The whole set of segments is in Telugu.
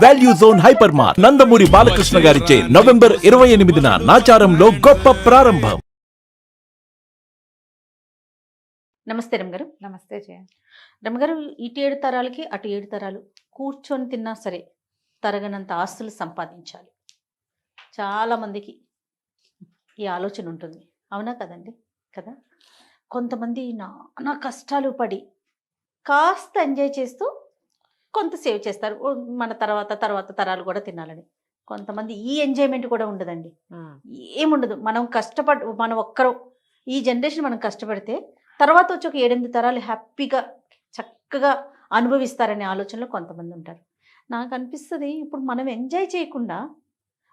Value Zone Hyper Mart Nandamuri Balakrishna గారిచే నవంబర్ 28న నాచారంలో గొప్ప ప్రారంభం. నమస్తే రమగారు. నమస్తే జయ. రమగారు, ఇటు 7 తరాలకి అటు 7 తరాలు కూర్చొని తిన్నా సరే తరగనంత ఆస్తులు సంపాదించాలి. చాలా మందికి ఈ ఆలోచన ఉంటుంది, అవునా కదండి? కదా, కొంతమంది నానా కష్టాలు పడి కాస్త ఎంజాయ్ చేస్తూ కొంత సేవ్ చేస్తారు, మన తర్వాత తరాలు కూడా తినాలని. కొంతమంది ఈ ఎంజాయ్మెంట్ కూడా ఉండదండి, ఏముండదు. మనం ఒక్కరం ఈ జనరేషన్ మనం కష్టపడితే తర్వాత వచ్చి ఒక 7-8 తరాలు హ్యాపీగా చక్కగా అనుభవిస్తారనే ఆలోచనలో కొంతమంది ఉంటారు. నాకు అనిపిస్తుంది, ఇప్పుడు మనం ఎంజాయ్ చేయకుండా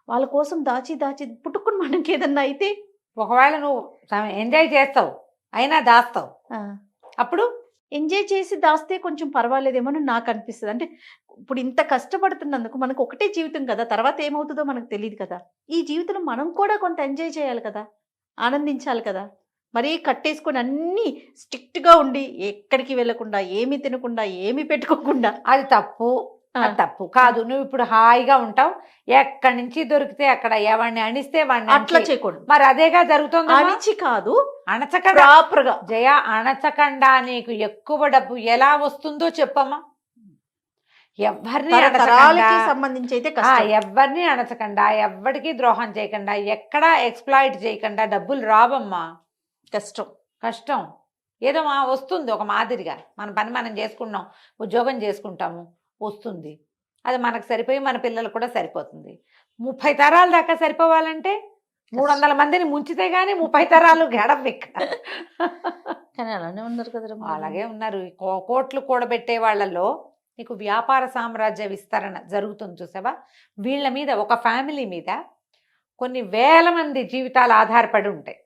వాళ్ళ కోసం దాచి పుట్టుకుని మనకి ఏదన్నా అయితే, ఒకవేళ నువ్వు ఎంజాయ్ చేస్తావు అయినా దాస్తావు, అప్పుడు ఎంజాయ్ చేసి దాస్తే కొంచెం పర్వాలేదేమో అని నాకు అనిపిస్తుంది. అంటే ఇప్పుడు ఇంత కష్టపడుతున్నందుకు మనకు ఒకటే జీవితం కదా, తర్వాత ఏమవుతుందో మనకు తెలియదు కదా. ఈ జీవితంలో మనం కూడా కొంత ఎంజాయ్ చేయాలి కదా, ఆనందించాలి కదా. మరీ కట్టేసుకొని అన్నీ స్ట్రిక్ట్గా ఉండి ఎక్కడికి వెళ్ళకుండా ఏమీ తినకుండా ఏమీ పెట్టుకోకుండా, అది తప్పు. అది తప్పు కాదు. నువ్వు ఇప్పుడు హాయిగా ఉంటావు, ఎక్కడి నుంచి దొరికితే అక్కడ ఎవరిని అణిస్తే వాడిని అట్లా చేయకూడదు. మరి అదేగా జరుగుతుంది. అణిచి కాదు, అణచకుండా ప్రాపర్గా. జయ, అణచకుండా నీకు ఎక్కువ డబ్బు ఎలా వస్తుందో చెప్పమ్మా. తరాలకి సంబంధించి అయితే ఎవరిని అణచకుండా, ఎవరికి ద్రోహం చేయకుండా, ఎక్కడా ఎక్స్ప్లాయిట్ చేయకుండా డబ్బులు రావమ్మా. కష్టం ఏదో వస్తుంది ఒక మాదిరిగా. మన పని మనం చేసుకుంటున్నాం, ఉద్యోగం చేసుకుంటాము, వస్తుంది. అది మనకు సరిపోయి మన పిల్లలు కూడా సరిపోతుంది. 30 తరాల దాకా సరిపోవాలంటే 300 మందిని ముంచితే గానీ 30 తరాలు గడవ. కానీ అలానే ఉన్నారు కదా. అలాగే ఉన్నారు. కోట్లు కూడబెట్టే వాళ్ళలో నీకు వ్యాపార సామ్రాజ్య విస్తరణ జరుగుతుంది చూసావా. వీళ్ళ మీద, ఒక ఫ్యామిలీ మీద కొన్ని వేల మంది జీవితాలు ఆధారపడి ఉంటాయి.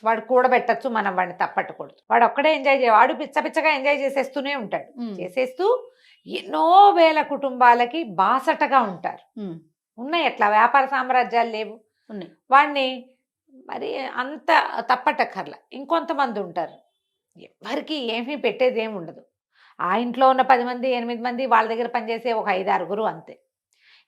వాడు కూడబెట్టచ్చు, మనం వాడిని తప్పట్టకూడదు. వాడు ఒక్కడే ఎంజాయ్ వాడు పిచ్చగా ఎంజాయ్ చేసేస్తూనే ఉంటాడు. చేసేస్తూ ఎన్నో వేల కుటుంబాలకి బాసటగా ఉంటారు. ఉన్నాయి అట్లా వ్యాపార సామ్రాజ్యాలు లేవు, ఉన్నాయి. వాడిని మరి అంత తప్పటక్కర్లా. ఇంకొంతమంది ఉంటారు, ఎవరికి ఏమీ పెట్టేది ఏమి ఉండదు. ఆ ఇంట్లో ఉన్న 10 మంది 8 మంది వాళ్ళ దగ్గర పనిచేసే ఒక 5-6 అంతే.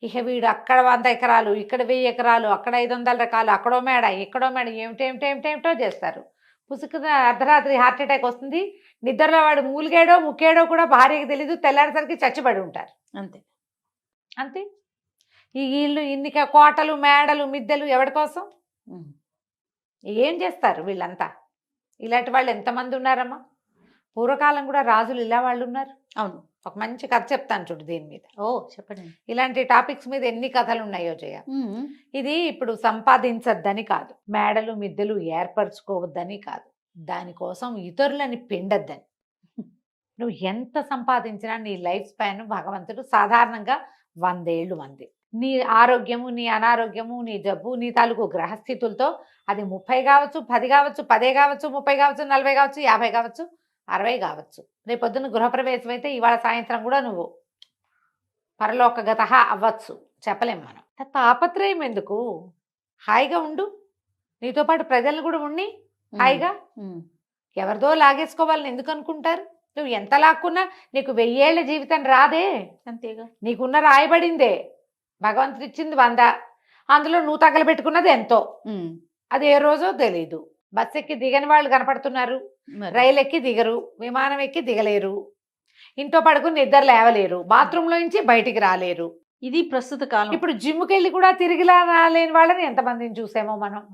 ఇక వీడు అక్కడ 100 ఎకరాలు, ఇక్కడ 1000 ఎకరాలు, అక్కడ 500 రకాలు, అక్కడో మేడ ఇక్కడో మేడ, ఏమిటేమిటో చేస్తారు. పుసుకున అర్ధరాత్రి హార్ట్ అటాక్ వస్తుంది. నిద్రలో వాడు మూలిగాడో ముక్కేడో కూడా భార్యకి తెలీదు. తెల్లారేసరికి చచ్చిపడి ఉంటారు. అంతే. ఈ ఇల్లు ఇన్ని కోటలు మేడలు మిద్దెలు ఎవరి కోసం? ఏం చేస్తారు వీళ్ళంతా? ఇలాంటి వాళ్ళు ఎంతమంది ఉన్నారమ్మా. పూర్వకాలం కూడా రాజులు ఇలా వాళ్ళు ఉన్నారు. అవును. ఒక మంచి కథ చెప్తాను చూడు దీని మీద. చెప్పండి. ఇలాంటి టాపిక్స్ మీద ఎన్ని కథలు ఉన్నాయో జయ. ఇది ఇప్పుడు సంపాదించద్దని కాదు, మేడలు మిద్దెలు ఏర్పరచుకోవద్దని కాదు, దానికోసం ఇతరులని పిండద్దని. నువ్వు ఎంత సంపాదించినా నీ లైఫ్ స్పాన్ భగవంతుడు సాధారణంగా 100 ఏళ్ళు మంది. నీ ఆరోగ్యము, నీ అనారోగ్యము, నీ జబ్బు, నీ తాలూకు గ్రహస్థితులతో అది 30 కావచ్చు, 10 కావచ్చు, 10 కావచ్చు, 30 కావచ్చు, 40 కావచ్చు, 50 కావచ్చు, 60 కావచ్చు. రేపొద్దున గృహప్రవేశం అయితే ఇవాళ సాయంత్రం కూడా నువ్వు పరలోకగత అవ్వచ్చు, చెప్పలేం మనం. తాపత్రయం ఎందుకు? హాయిగా ఉండు, నీతో పాటు ప్రజలను కూడా ఉండి హాయిగా. ఎవరిదో లాగేసుకోవాలని ఎందుకు అనుకుంటారు? నువ్వు ఎంత లాక్కున్నా నీకు 1000 ఏళ్ల జీవితం రాదే. అంతేగా. నీకున్న రాయబడిందే, భగవంతుడు ఇచ్చింది 100, అందులో నువ్వు తగలబెట్టుకున్నది ఎంతో. అది ఏ రోజో తెలీదు. బస్ ఎక్కి దిగని వాళ్ళు కనపడుతున్నారు, రైలు ఎక్కి దిగరు, విమానం ఎక్కి దిగలేరు, ఇంట్లో పడుకుని నిద్ర లేవలేరు, బాత్రూంలో నుంచి బయటికి రాలేరు. ఇది ప్రస్తుత కాలం. ఇప్పుడు జిమ్కి వెళ్ళి కూడా తిరిగిలా రాలేని వాళ్ళని ఎంతమందిని చూసామో మనం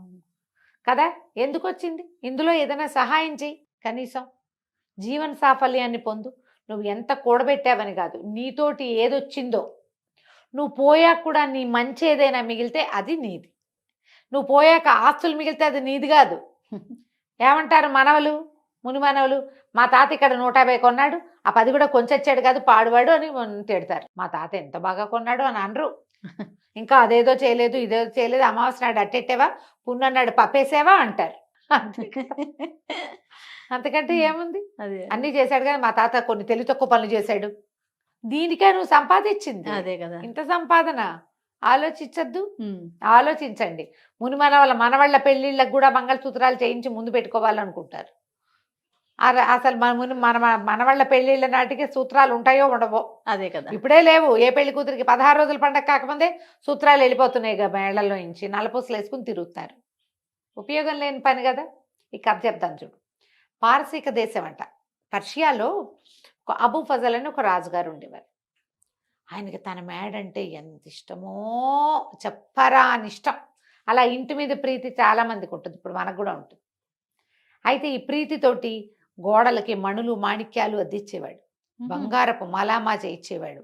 కదా. ఎందుకు వచ్చింది? ఇందులో ఏదైనా సహాయం చేయి, కనీసం జీవన సాఫల్యాన్ని పొందు. నువ్వు ఎంత కూడబెట్టావని కాదు, నీతోటి ఏదొచ్చిందో నువ్వు పోయాక కూడా నీ మంచి ఏదైనా మిగిలితే అది నీది. నువ్వు పోయాక ఆస్తులు మిగిలితే అది నీది కాదు. ఏమంటారు మనవలు, ముని మనవలు, మా తాత ఇక్కడ 150 కొన్నాడు, ఆ 10 కూడా కొంచెచ్చాడు కాదు పాడువాడు అని తిడతారు. మా తాత ఎంత బాగా కొన్నాడు అని అనరు. ఇంకా అదేదో చేయలేదు, ఇదేదో చేయలేదు, అమావాస్య నాడు అట్టెట్టావా, పున్నన్నాడు పప్పేసావా అంటారు. అంతకంటే ఏముంది? అన్నీ చేశాడు కానీ మా తాత కొన్ని తెలివి తక్కువ పనులు చేశాడు. దీనికే నువ్వు సంపాదించింది అదే కదా. ఇంత సంపాదన ఆలోచించద్దు. ఆలోచించండి. ముని మనవళ్ళ పెళ్లిళ్ళకు కూడా మంగళసూత్రాలు చేయించి ముందు పెట్టుకోవాలనుకుంటారు. అసలు మన మన వాళ్ళ పెళ్ళిళ్ళ నాటికి సూత్రాలు ఉంటాయో ఉండవో. అదే కదా. ఇప్పుడే లేవు. ఏ పెళ్లి కూతురికి 16 రోజుల పండగ కాకముందే సూత్రాలు వెళ్ళిపోతున్నాయి మేళ్లలో నుంచి, నల్లపూసలు వేసుకుని తిరుగుతున్నారు. ఉపయోగం లేని పని కదా. ఈ కథ చెప్తాను చూడు. పారసీక దేశం అంట, పర్షియాలో ఒక అబూ ఫజల్ అని ఒక రాజుగారు ఉండేవారు. ఆయనకి తన మేడంటే ఎంత ఇష్టమో చెప్పరా అని ఇష్టం. అలా ఇంటి మీద ప్రీతి చాలా మందికి ఉంటుంది, ఇప్పుడు మనకు కూడా ఉంటుంది. అయితే ఈ ప్రీతితోటి గోడలకి మణులు మాణిక్యాలు అద్దిచ్చేవాడు, బంగారపు మలామా చేయించేవాడు.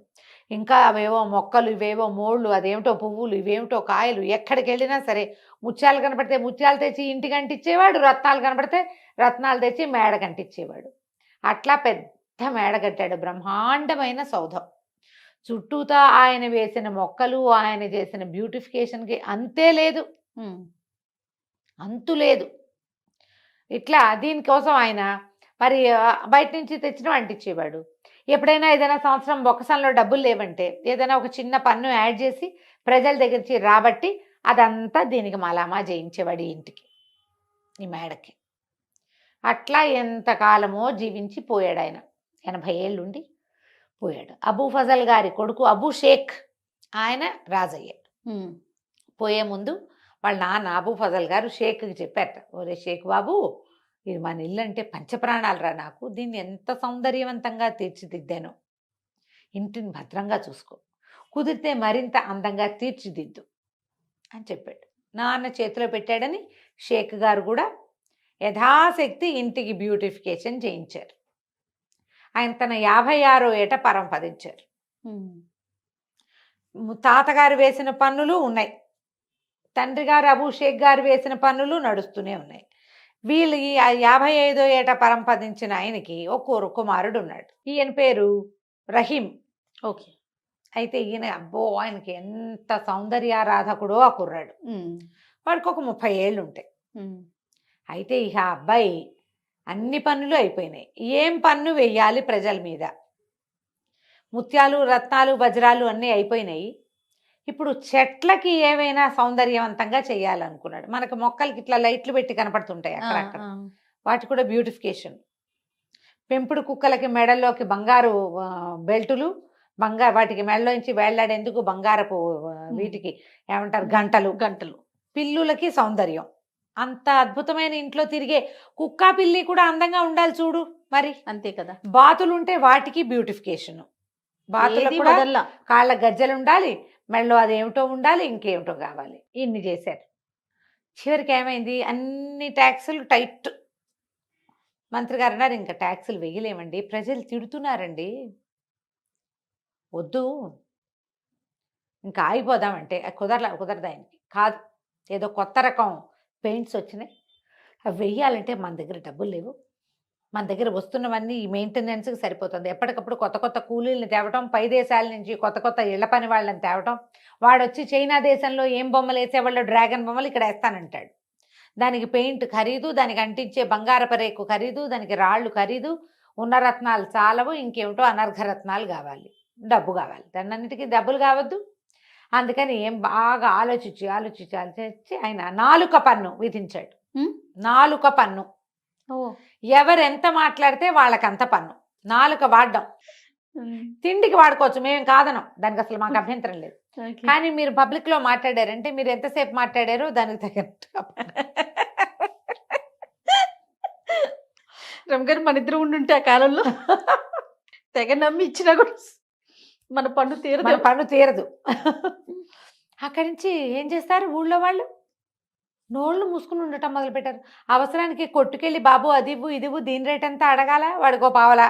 ఇంకా అవేవో మొక్కలు, ఇవేవో మోళ్ళు, అదేమిటో పువ్వులు, ఇవేమిటో కాయలు. ఎక్కడికి వెళ్ళినా సరే ముత్యాలు కనపడితే ముత్యాలు తెచ్చి ఇంటికి అంటించేవాడు, రత్నాలు కనపడితే రత్నాలు తెచ్చి మేడ కంటించేవాడు. అట్లా పెద్ద మేడ కట్టాడు, బ్రహ్మాండమైన సౌధం. చుట్టూతా ఆయన వేసిన మొక్కలు, ఆయన చేసిన బ్యూటిఫికేషన్కి అంతే లేదు, అంతు లేదు. ఇట్లా దీనికోసం ఆయన మరి బయట నుంచి తెచ్చిన అంటించేవాడు. ఎప్పుడైనా ఏదైనా సంవత్సరం బొక్కసంలో డబ్బులు లేవంటే ఏదైనా ఒక చిన్న పన్ను యాడ్ చేసి ప్రజల దగ్గర నుంచి రాబట్టి అదంతా దీనికి మలామా చేయించేవాడు, ఈ ఇంటికి, ఈ మేడకి. అట్లా ఎంతకాలమో జీవించి పోయాడు ఆయన. 80 ఏళ్ళుండి పోయాడు. అబూ ఫజల్ గారి కొడుకు అబూ షేక్ ఆయన రాజయ్యాడు. పోయే ముందు వాళ్ళ నాన్న అబూ ఫజల్ గారు షేక్కి చెప్పారట, ఒరే షేక్ బాబు, ఇది మన ఇల్లు అంటే పంచప్రాణాలు రా నాకు, దీన్ని ఎంత సౌందర్యవంతంగా తీర్చిదిద్దాను, ఇంటిని భద్రంగా చూసుకో, కుదిరితే మరింత అందంగా తీర్చిదిద్దు అని చెప్పాడు. నాన్న చేతిలో పెట్టాడని షేక్ గారు కూడా యథాశక్తి ఇంటికి బ్యూటిఫికేషన్ చేయించారు. ఆయన తన 56వ ఏట పరంపదించారు. తాతగారు వేసిన పన్నులు ఉన్నాయి, తండ్రి గారు అబూ షేక్ గారు వేసిన పన్నులు నడుస్తూనే ఉన్నాయి. వీళ్ళు ఈ 55వ ఏట పరంపదించిన ఆయనకి ఒక కుమారుడు ఉన్నాడు. ఈయన పేరు రహీం. ఓకే. అయితే ఈయన అబ్బో ఆయనకి ఎంత సౌందర్యారాధకుడో ఆ కుర్రాడు. వాడికి ఒక 30 ఏళ్ళు ఉంటాయి. అయితే ఇక అబ్బాయి అన్ని పన్నులు అయిపోయినాయి, ఏం పన్ను వెయ్యాలి ప్రజల మీద? ముత్యాలు, రత్నాలు, వజ్రాలు అన్నీ అయిపోయినాయి. ఇప్పుడు చెట్లకి ఏవైనా సౌందర్యవంతంగా చేయాలనుకున్నాడు. మనకు మొక్కలకి ఇట్లా లైట్లు పెట్టి కనపడుతుంటాయి అక్కడక్కడ, వాటి కూడా బ్యూటిఫికేషన్. పెంపుడు కుక్కలకి మెడల్లోకి బంగారు బెల్టులు, వాటికి మెడలోంచి వేళ్లాడేందుకు బంగారపు వీటికి ఏమంటారు గంటలు. పిల్లులకి సౌందర్యం. అంత అద్భుతమైన ఇంట్లో తిరిగే కుక్క పిల్లి కూడా అందంగా ఉండాలి చూడు మరి, అంతే కదా. బాతులు ఉంటే వాటికి బ్యూటిఫికేషన్, బాతులకు కూడా కాళ్ళ గజ్జలు ఉండాలి, మెడలో అదేమిటో ఉండాలి, ఇంకేమిటో కావాలి. ఇన్ని చేశారు. చివరికి ఏమైంది, అన్ని ట్యాక్సులు టైట్. మంత్రి గారు అన్నారు, ఇంకా ట్యాక్సులు వెయ్యలేమండి, ప్రజలు తిడుతున్నారండి, వద్దు, ఇంకా ఆగిపోదామంటే కుదరదు ఆయనకి. కాదు, ఏదో కొత్త రకం పెయింట్స్ వచ్చినాయి, అవి వెయ్యాలంటే మన దగ్గర డబ్బులు లేవు, మన దగ్గర వస్తున్నవన్నీ ఈ మెయింటెనెన్స్కి సరిపోతుంది. ఎప్పటికప్పుడు కొత్త కొత్త కూలీలను తేవటం, పై దేశాల నుంచి కొత్త ఇళ్ల పని వాళ్ళని తేవటం. వాడు వచ్చి చైనా దేశంలో ఏం బొమ్మలు వేసేవాళ్ళు డ్రాగన్ బొమ్మలు ఇక్కడ వేస్తానంటాడు. దానికి పెయింట్ ఖరీదు, దానికి అంటించే బంగారపు రేకు ఖరీదు, దానికి రాళ్ళు ఖరీదు, ఉన్న రత్నాలు చాలవు, ఇంకేమిటో అనర్ఘ రత్నాలు కావాలి, డబ్బు కావాలి. దాన్నిటికీ డబ్బులు కావద్దు. అందుకని ఏం బాగా ఆలోచించి ఆయన 4 పన్ను విధించాడు. 4 పన్ను. ఎవరెంత మాట్లాడితే వాళ్ళకంత పన్ను. 4 వాడడం. తిండికి వాడుకోవచ్చు, మేము కాదనం, దానికి అసలు మాకు అభ్యంతరం లేదు. కానీ మీరు పబ్లిక్ లో మాట్లాడారంటే మీరు ఎంతసేపు మాట్లాడారో దానికి తగినట్టుగా. రమగారు మన ఇద్దరు ఉండుంటే ఆ కాలంలో తెగ నమ్మి ఇచ్చినా కూడా మన పన్ను తీరదు. అక్కడి నుంచి ఏం చేస్తారు ఊళ్ళో వాళ్ళు, నోళ్ళు మూసుకుని ఉండటం మొదలుపెట్టారు. అవసరానికి కొట్టుకెళ్ళి బాబు అది ఇవ్వు ఇది ఇవ్వు, దీని రేట్ అంతా అడగాల, వాడికో పావలా.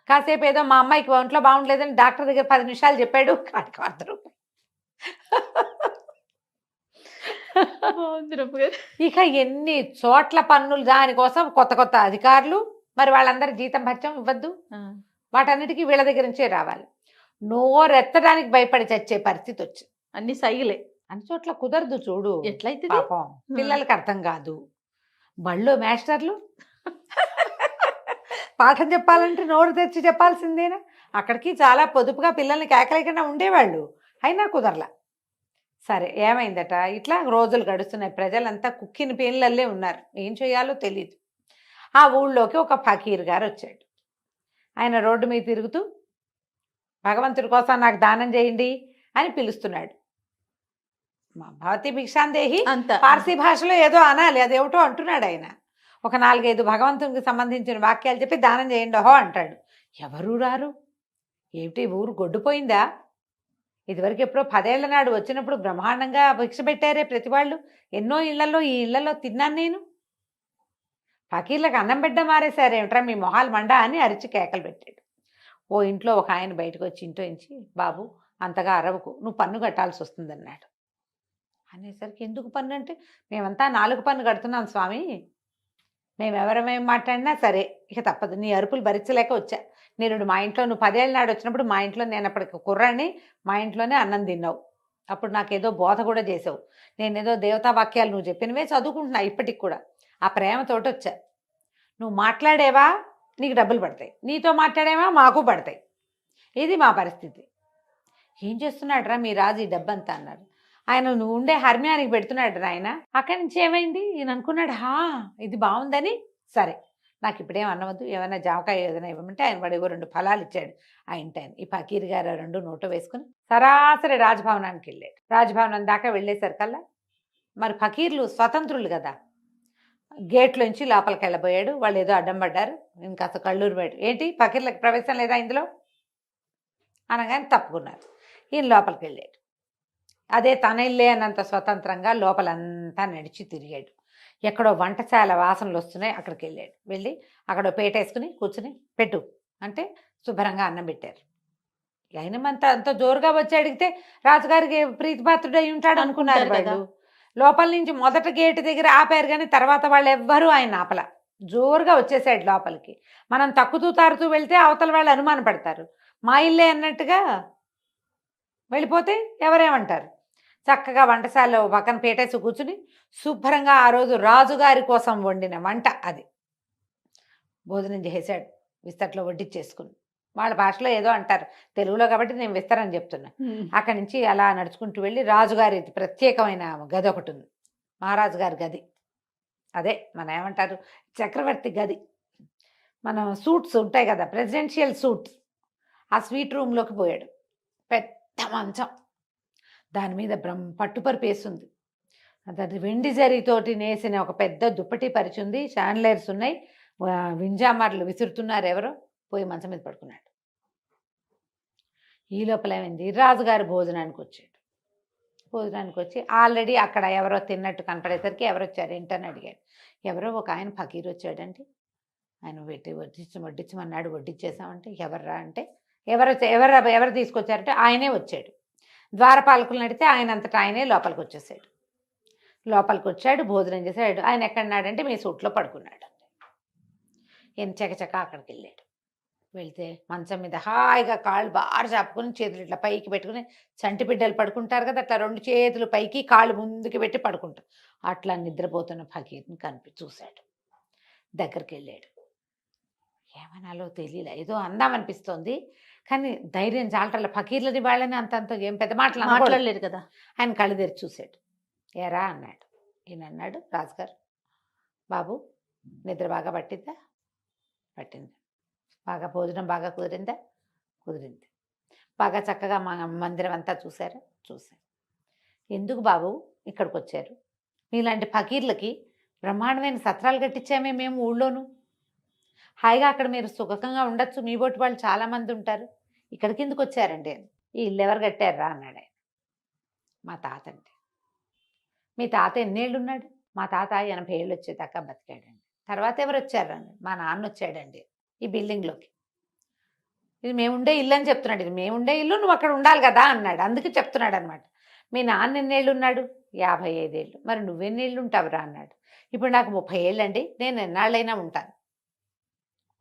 కాసేపు ఏదో మా అమ్మాయికి ఒంట్లో బాగుండలేదని డాక్టర్ దగ్గర 10 నిమిషాలు చెప్పాడు, వాడికి 100 రూపాయలు. ఇక ఎన్ని చోట్ల పన్నులు, దానికోసం కొత్త అధికారులు, మరి వాళ్ళందరూ జీతం భత్యం ఇవ్వద్దు, వాటన్నిటికీ వీళ్ళ దగ్గర నుంచే రావాలి. నోరెత్తడానికి భయపడి చచ్చే పరిస్థితి వచ్చింది. అన్ని సైగులే, అన్ని చోట్ల కుదరదు చూడు. ఎట్లయితే పాపం పిల్లలకి అర్థం కాదు. బళ్ళో మాస్టర్లు పాఠం చెప్పాలంటే నోరు తెచ్చి చెప్పాల్సిందేనా? అక్కడికి చాలా పొదుపుగా పిల్లల్ని కేకలేకుండా ఉండేవాళ్ళు, అయినా కుదరలా. సరే ఏమైందట, ఇట్లా రోజులు గడుస్తున్నాయి, ప్రజలంతా కుక్కిన పేన్లల్లే ఉన్నారు, ఏం చేయాలో తెలియదు. ఆ ఊళ్ళోకి ఒక ఫకీర్ గారు వచ్చాడు. ఆయన రోడ్డు మీద తిరుగుతూ భగవంతుడి కోసం నాకు దానం చేయండి అని పిలుస్తున్నాడు. మా భవతి భిక్షాందేహి అంత పార్సీ భాషలో ఏదో అనాలి, అదేమిటో అంటున్నాడు ఆయన. ఒక 4-5 భగవంతునికి సంబంధించిన వాక్యాలు చెప్పి దానం చేయండి ఓహో అంటాడు. ఎవరు రారు, ఏమిటి ఊరు గొడ్డుపోయిందా? ఇదివరకు ఎప్పుడో 10 ఏళ్ల నాడు వచ్చినప్పుడు బ్రహ్మాండంగా భిక్ష పెట్టారే ప్రతి వాళ్ళు, ఎన్నో ఇళ్లలో, ఈ ఇళ్లలో తిన్నాను నేను. ఫకీర్లకు అన్నం బిడ్డ మారేశారేమిట్రా మీ మొహాలు మండా అని అరిచి కేకలు పెట్టాడు. ఓ ఇంట్లో ఒక ఆయన బయటకు వచ్చి ఇంట్లో నుంచి, బాబు అంతగా అరవకు, నువ్వు పన్ను కట్టాల్సి వస్తుందన్నాడు. అనేసరికి ఎందుకు పన్ను అంటే, మేమంతా 4 పన్ను కడుతున్నాం స్వామి, మేము ఎవరమేం మాట్లాడినా సరే ఇక తప్పదు, నీ అరుపులు భరించలేక వచ్చా. నేను మా ఇంట్లో నువ్వు 10 ఏళ్ళ నాడు వచ్చినప్పుడు మా ఇంట్లో నేను అప్పటికి కుర్రాన్ని, మా ఇంట్లోనే అన్నం తిన్నావు. అప్పుడు నాకేదో బోధ కూడా చేసావు. నేనేదో దేవతా వాక్యాలు నువ్వు చెప్పినవే చదువుకుంటున్నా ఇప్పటికి కూడా. ఆ ప్రేమతోటి వచ్చా. నువ్వు మాట్లాడేవా నీకు డబ్బులు పడతాయి, నీతో మాట్లాడేవా మాకు పడతాయి. ఇది మా పరిస్థితి. ఏం చేస్తున్నాడు రా మీ రాజు ఈ డబ్బంతా అన్నారు. ఆయన నువ్వు ఉండే హర్మ్యానికి పెడుతున్నాడు ఆయన. అక్కడి నుంచి ఏమైంది ఈయన అనుకున్నాడు, ఇది బాగుందని, సరే నాకు ఇప్పుడేం అన్నవద్దు, ఏమైనా జామకాయ ఏదైనా ఇవ్వమంటే ఆయన వాడు 2 ఫలాలు ఇచ్చాడు ఆ ఇంటి ఆయన. ఈ ఫకీర్ గారు 2 నోట్లో వేసుకుని సరాసరి రాజభవనానికి వెళ్ళాడు. రాజభవనం దాకా వెళ్ళేసరికల్లా మరి ఫకీర్లు స్వతంత్రులు కదా, గేట్లోంచి లోపలికి వెళ్ళబోయాడు. వాళ్ళు ఏదో అడ్డం పడ్డారు. నేను కాస్త కళ్ళూరు బయట, ఏంటి ఫకీర్లకు ప్రవేశం లేదా ఇందులో అనగానే తప్పుకున్నారు. ఈయన లోపలికి వెళ్ళాడు. అదే తన ఇల్లే అన్నంత స్వతంత్రంగా లోపలంతా నడిచి తిరిగాడు. ఎక్కడో వంటశాల వాసనలు వస్తున్నాయి, అక్కడికి వెళ్ళాడు. వెళ్ళి అక్కడ పేట వేసుకుని కూర్చుని పెట్టు అంటే శుభ్రంగా అన్నం పెట్టారు. అయినమంతా అంత జోరుగా వచ్చి అడిగితే రాజుగారికి ప్రీతిపాత్రుడు అయి ఉంటాడు అనుకున్నారు వాళ్ళు. లోపల నుంచి మొదట గేటు దగ్గర ఆపారు, కానీ తర్వాత వాళ్ళు ఎవ్వరూ ఆయన ఆపల. జోరుగా వచ్చేసాడు లోపలికి. మనం తక్కుతూ తారుతూ వెళ్తే అవతల వాళ్ళు అనుమాన పడతారు. మా ఇల్లే అన్నట్టుగా వెళ్ళిపోతే ఎవరేమంటారు. చక్కగా వంటశాలలో పక్కన పేటేసి కూర్చుని శుభ్రంగా ఆ రోజు రాజుగారి కోసం వండిన వంట అది భోజనం చేశాడు. విస్తట్లో వడ్డిచ్చేసుకుని, వాళ్ళ భాషలో ఏదో అంటారు, తెలుగులో కాబట్టి నేను విస్తరని చెప్తున్నా. అక్కడి నుంచి అలా నడుచుకుంటూ వెళ్ళి రాజుగారి ప్రత్యేకమైన గది ఒకటి ఉంది, మహారాజు గారి గది. అదే మన ఏమంటారు చక్రవర్తి గది. మనం సూట్స్ ఉంటాయి కదా, ప్రెసిడెన్షియల్ సూట్స్, ఆ స్వీట్ రూమ్లోకి పోయాడు. పెద్ద మంచం, దాని మీద పట్టుపరుపు వేసింది. అది వెండి జరీతోటి నేసిన ఒక పెద్ద దుప్పటి పరిచింది. షాన్లైర్స్ ఉన్నాయి, వింజామార్లు విసురుతున్నారు ఎవరో. పోయి మంచం మీద పడుకున్నాడు. ఈ లోపల ఏమైంది, రాజుగారు భోజనానికి వచ్చాడు. భోజనానికి వచ్చి ఆల్రెడీ అక్కడ ఎవరో తిన్నట్టు కనపడేసరికి ఎవరు వచ్చారు ఏంటని అడిగాడు. ఎవరో ఒక ఆయన ఫకీర్ వచ్చాడంటే, ఆయన వడ్డించమన్నాడు, వడ్డించేసామంటే ఎవర్రా అంటే ఎవరు తీసుకొచ్చారంటే ఆయనే వచ్చాడు. ద్వారపాలకులను అడిగితే ఆయన అంతటా ఆయనే లోపలికి వచ్చేసాడు. లోపలికి వచ్చాడు, భోజనం చేశాడు. ఆయన ఎక్కడున్నాడంటే మీ సూట్లో పడుకున్నాడు. ఈయన చకచక అక్కడికి వెళ్ళాడు. వెళ్తే మంచం మీద హాయిగా కాళ్ళు బాగా చాపుకుని చేతులు ఇట్లా పైకి పెట్టుకుని, చంటి బిడ్డలు పడుకుంటారు కదా అట్లా 2 చేతులు పైకి కాళ్ళు ముందుకు పెట్టి పడుకుంటారు. అట్లా నిద్రపోతున్న ఫకీర్ని చూశాడు. దగ్గరికి వెళ్ళాడు. ఏమనాలో తెలియలే, ఏదో అందామనిపిస్తోంది, కానీ ధైర్యం చాలటల. ఫకీర్లని వాళ్ళని అంత ఏం పెద్ద మాట్లాడలేదు కదా. ఆయన కళ్ళు తెరిచి చూశాడు. ఏరా అన్నాడు. ఈయన అన్నాడు, రాజుగారు బాబు నిద్ర బాగా పట్టిందా? పట్టింది. బాగా భోజనం బాగా కుదిరిందా? కుదిరింది. బాగా చక్కగా మా మందిరం అంతా చూశారా? చూశారు. ఎందుకు బాబు ఇక్కడికి వచ్చారు? మీలాంటి ఫకీర్లకి బ్రహ్మాండమైన సత్రాలు కట్టించామే మేము ఊళ్ళోను. హాయిగా అక్కడ మీరు సుఖంగా ఉండొచ్చు, మీ బోటి వాళ్ళు చాలామంది ఉంటారు. ఇక్కడికి ఎందుకు వచ్చారండి? ఈ ఇల్లు ఎవరు కట్టారా అన్నాడు ఆయన. మా తాత అంటే. మీ తాత ఎన్నేళ్ళు ఉన్నాడు? మా తాత 80 ఏళ్ళు వచ్చేదాకా బతికాడండి. తర్వాత ఎవరు వచ్చారండి? మా నాన్న వచ్చాడండి ఈ బిల్డింగ్లోకి. ఇది మేముండే ఇల్లు అని చెప్తున్నాడు. ఇది మేముండే ఇల్లు, నువ్వు అక్కడ ఉండాలి కదా అన్నాడు. అందుకే చెప్తున్నాడు అనమాట. మీ నాన్న ఎన్నేళ్ళు ఉన్నాడు? 55 ఏళ్ళు. మరి నువ్వెన్నేళ్ళు ఉంటావురా అన్నాడు. ఇప్పుడు నాకు 30 ఏళ్ళండి, నేను ఎన్నాళ్ళైనా ఉంటాను,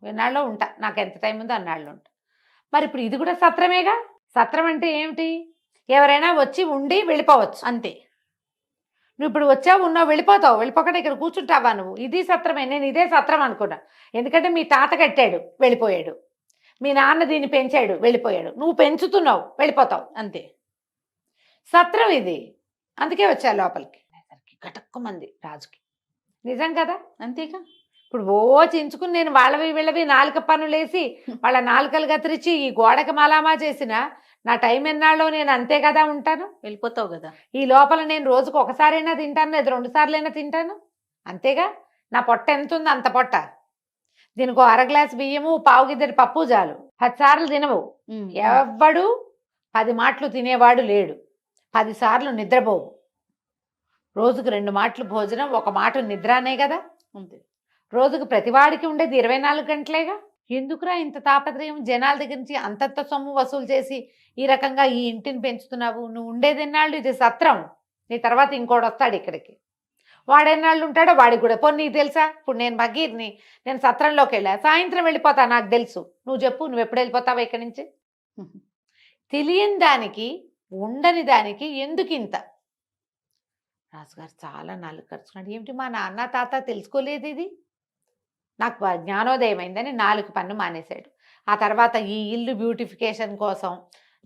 ఎన్నాళ్ళలో ఉంటా, నాకు ఎంత టైం ఉందో అన్నాళ్ళు ఉంటా. మరి ఇప్పుడు ఇది కూడా సత్రమేగా. సత్రం అంటే ఏమిటి? ఎవరైనా వచ్చి ఉండి వెళ్ళిపోవచ్చు అంతే. నువ్వు ఇప్పుడు వచ్చావు, ఉన్నావు, వెళ్ళిపోతావు. వెళ్ళిపోకుండా ఇక్కడ కూర్చుంటావా నువ్వు? ఇది సత్రమే. నేను ఇదే సత్రం అనుకున్నా. ఎందుకంటే మీ తాత కట్టాడు, వెళ్ళిపోయాడు. మీ నాన్న దీన్ని పెంచాడు, వెళ్ళిపోయాడు. నువ్వు పెంచుతున్నావు, వెళ్ళిపోతావు అంతే. సత్రం ఇది. అందుకే వచ్చా లోపలికి. గటక్కుమంది రాజుకి. నిజం కదా? అంతేగా. ఇప్పుడు ఓ చించుకుని నేను వాళ్ళవి వీళ్ళవి నాలుక పనులేసి వాళ్ళ నాలుకలు కత్తిరించి ఈ గోడకి మలామా చేసిన నా టైం ఎన్నాళ్ళో నేను అంతే కదా ఉంటాను. వెళ్ళిపోతావు కదా. ఈ లోపల నేను రోజుకు ఒకసారైనా తింటాను, లేదా 2 సార్లైనా తింటాను, అంతేగా. నా పొట్ట ఎంత ఉంది అంత పొట్ట. దీనికి 1/2 గ్లాస్ బియ్యము, పావు గిద్దెడి పప్పు చాలు. 10 సార్లు తినవు. ఎవ్వడు 10 మాటలు తినేవాడు లేడు. 10 సార్లు నిద్రపోవు. రోజుకు 2 మాటలు భోజనం, 1 మాట నిద్ర అనే కదా. అంతే. రోజుకు ప్రతివాడికి ఉండేది 24 గంటలేగా. ఎందుకురా ఇంత తాపత్రయం? జనాల దగ్గర నుంచి అంతంత సొమ్ము వసూలు చేసి ఈ రకంగా ఈ ఇంటిని పెంచుతున్నావు. నువ్వు ఉండేది ఎన్నాళ్ళు? ఇది సత్రం. నీ తర్వాత ఇంకోటి వస్తాడు ఇక్కడికి. వాడెన్నాళ్ళు ఉంటాడో వాడికి కూడా. పోనీ నీకు తెలుసా? ఇప్పుడు నేను భగీర్ని, నేను సత్రంలోకి వెళ్ళా, సాయంత్రం వెళ్ళిపోతా, నాకు తెలుసు. నువ్వు చెప్పు, నువ్వు ఎప్పుడు వెళ్ళిపోతావా ఇక్కడి నుంచి? తెలియని దానికి, ఉండని దానికి ఎందుకు ఇంత? రాజుగారు చాలా నాలుగు ఖర్చుకున్నాడు. ఏమిటి మా నాన్న తాత తెలుసుకోలేదు ఇది? నాకు జ్ఞానోదయం అయిందని 4 పన్ను మానేశాడు. ఆ తర్వాత ఈ ఇల్లు బ్యూటిఫికేషన్ కోసం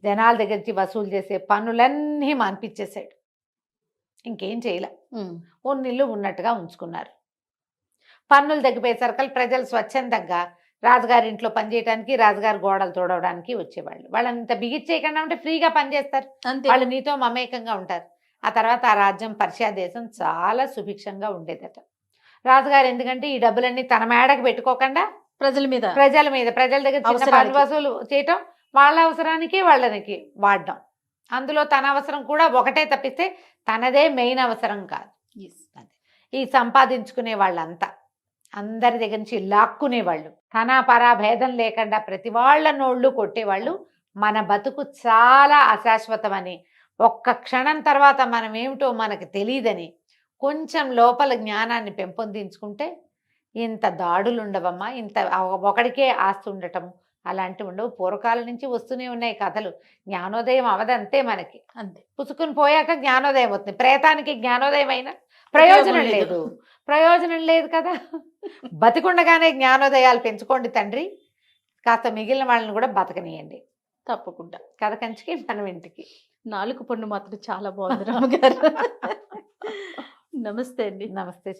జనాల దగ్గర నుంచి వసూలు చేసే పన్నులన్నీ మాన్పించేశాడు. ఇంకేం చేయలే. ఇల్లు ఉన్నట్టుగా ఉంచుకున్నారు. పన్నులు తగ్గిపోయేసరికి ప్రజలు స్వచ్ఛందంగా రాజుగారి ఇంట్లో పనిచేయడానికి, రాజుగారి గోడలు తోడవడానికి వచ్చేవాళ్ళు. వాళ్ళని ఇంత బిగిచ్చేయకుండా ఉంటే ఫ్రీగా పనిచేస్తారు. వాళ్ళు నీతో మమేకంగా ఉంటారు. ఆ తర్వాత ఆ రాజ్యం పర్షియా దేశం చాలా సుభిక్షంగా ఉండేదట. రాజుగారు ఎందుకంటే ఈ డబ్బులన్నీ తన మేడకు పెట్టుకోకుండా ప్రజల మీద ప్రజల దగ్గర చిన్న పన్ను వసూలు చేయటం, వాళ్ళ అవసరానికి వాళ్ళకి వాడడం. అందులో తన అవసరం కూడా ఒకటే తప్పిస్తే తనదే మెయిన్ అవసరం కాదు. ఈ సంపాదించుకునే వాళ్ళంతా అందరి దగ్గర నుంచి లాక్కునేవాళ్ళు, తన పరా భేదం లేకుండా ప్రతి వాళ్ళ నోళ్ళు కొట్టేవాళ్ళు. మన బతుకు చాలా అశాశ్వతమని, ఒక్క క్షణం తర్వాత మనం ఏమిటో మనకు తెలియదని కొంచెం లోపల జ్ఞానాన్ని పెంపొందించుకుంటే ఇంత దాడులు ఉండవమ్మా. ఇంత ఒకడికే ఆస్తి ఉండటము అలాంటివి ఉండవు. పూర్వకాలం నుంచి వస్తూనే ఉన్నాయి కథలు. జ్ఞానోదయం అవదంతే మనకి. అంతే. పుసుకుని పోయాక జ్ఞానోదయం అవుతుంది. ప్రేతానికి జ్ఞానోదయం అయినా ప్రయోజనం లేదు కదా. బతికుండగానే జ్ఞానోదయాలు పెంచుకోండి తండ్రి. కాస్త మిగిలిన వాళ్ళని కూడా బతకనియండి. తప్పకుండా. కథ కంచికి మనం ఇంటికి. 4 పన్ను మాత్రం చాలా బాగుంది రామగారు. నమస్తే అండి. నమస్తే.